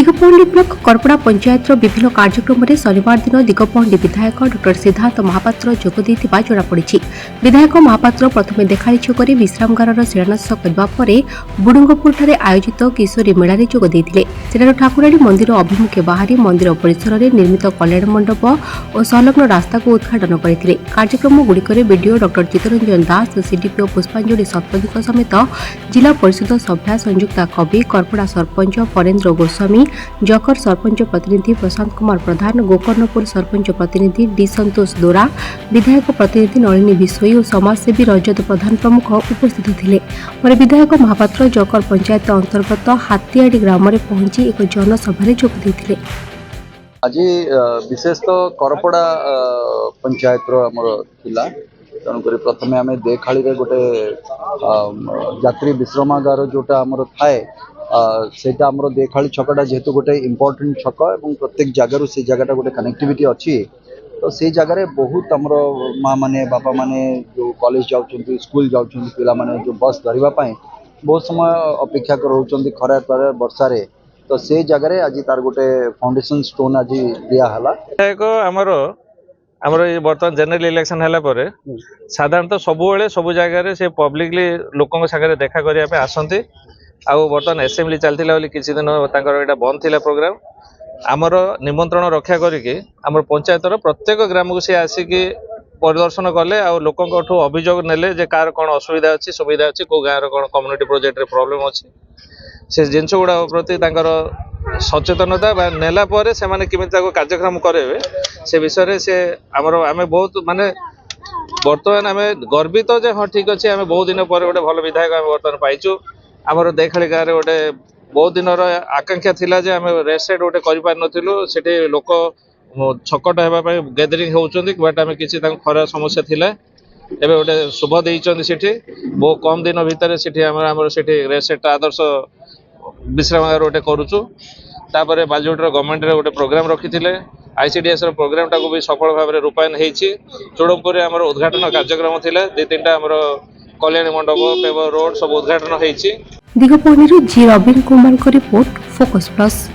Digapahandi block करपड़ा panchayat विभिन्न कार्यक्रम में शनिवार दिन दिगपहंडी विधायक डॉ सिद्धार्थ महापात्र जोगदी जनापड़ी। विधायक महापात्र प्रथम देखाड़ी छक विश्रामगार शिलान्यास करने बुडुंगपुर आयोजित किशोरी मेला जोगदे ठाकुराणी मंदिर अभिमुखे बाहरी मंदिर परिसर में निर्मित कल्याण मंडप और संलग्न रास्ता को उद्घाटन करते। कार्यक्रम गुड़िक बीडीओ डॉ चित्तरंजन दास, सीडीपीओ पुष्पांजलि शतपथी समेत जिला परिषद सभ्या संयुक्ता कवि, करपड़ा सरपंच फरेन्द्र गोस्वामी, जकर सरपंच प्रतिनिधि प्रशांत कुमार प्रधान, गोकर्णपुर सरपंच प्रतिनिधि डी संतोष दोरा, विधायक प्रतिनिधि नलिनी बिश्नोई और समाजसेवी रजत प्रधान प्रमुख उपस्थित थे। पर विधायक महापात्र जकर पंचायत अंतर्गत हाथियाड़ी ग्राम में पहुंची एक जनसभा जोगदे। आज विशेष तो करपड़ा पंचायत तेणुक प्रथम आम देखाड़ी गोटे यात्री विश्रामागार जोटा आमर थाए सेटा आमर देखाड़ी छकटा जेहेतु गोटे इम्पोर्टेंट छक और प्रत्येक जगार से जगह गोटे कनेक्टिविटी अच्छी, तो से जगार बहुत आमर माँ माने बापा माने जो कॉलेज जाऊँ स्कूल जाऊँ पिला माने जो बस धरवाई बहुत समय अपेक्षा कर खरा तारे वर्षारे, तो से जगार आज तार गोटे फाउंडेशन स्टोन आज दिया आमर बर्तमान जनरल इलेक्शन है साधारणतः सबुबले सब जगह से पब्लिकली लोकों सागर देखा करने आसती। आउ बर्तमान असेंबली चलती किसी दिन यहाँ बंद थी प्रोग्राम आमर निमंत्रण रक्षा करके आमर पंचायतर प्रत्येक ग्राम को सी आसिकी परिदर्शन कले आ लोकों अभियोग नेले जे कार कौन असुविधा अच्छी सुविधा अच्छी कौ गाँव कौन कम्युनिटी प्रोजेक्ट रे प्रॉब्लम अच्छी से जिनस गुड़ा प्रति सचेतनता नेला पर से माने किमिति कार्यक्रम करेंगे से विषय से आमर आम बहुत माने बर्तमान आम गर्वित जे हाँ ठीक अच्छे आम बहुत दिन पर गोटे भल विधायक आम बर्तमान पाइचु। आमर देखाड़ी गाँव में गोटे बहुत दिन आकांक्षा थिला जे आम रेस्ट साइड गोटे करूँ से लोक छकट होगापी गैदरिंग होती बट आम किसी खरा समस्या थिला एवं गोटे शुभ देती बहुत कम दिन भितर से रेस्ट साइड आदर्श विश्रामागार गोटे करुचु। बालजोटर गवर्नमेंट रे गोटे प्रोग्राम रखी आईसीडीएस प्रोग्राम टाक भी सफल भाव में रूपायन होती। चोड़मपुर आमर उद्घाटन कार्यक्रम थिला दि तीनटा आमर कल्याणी मंडप पेवर रोड सब उद्घाटन होती। Digapahandi G Ravin Kumar report focus plus.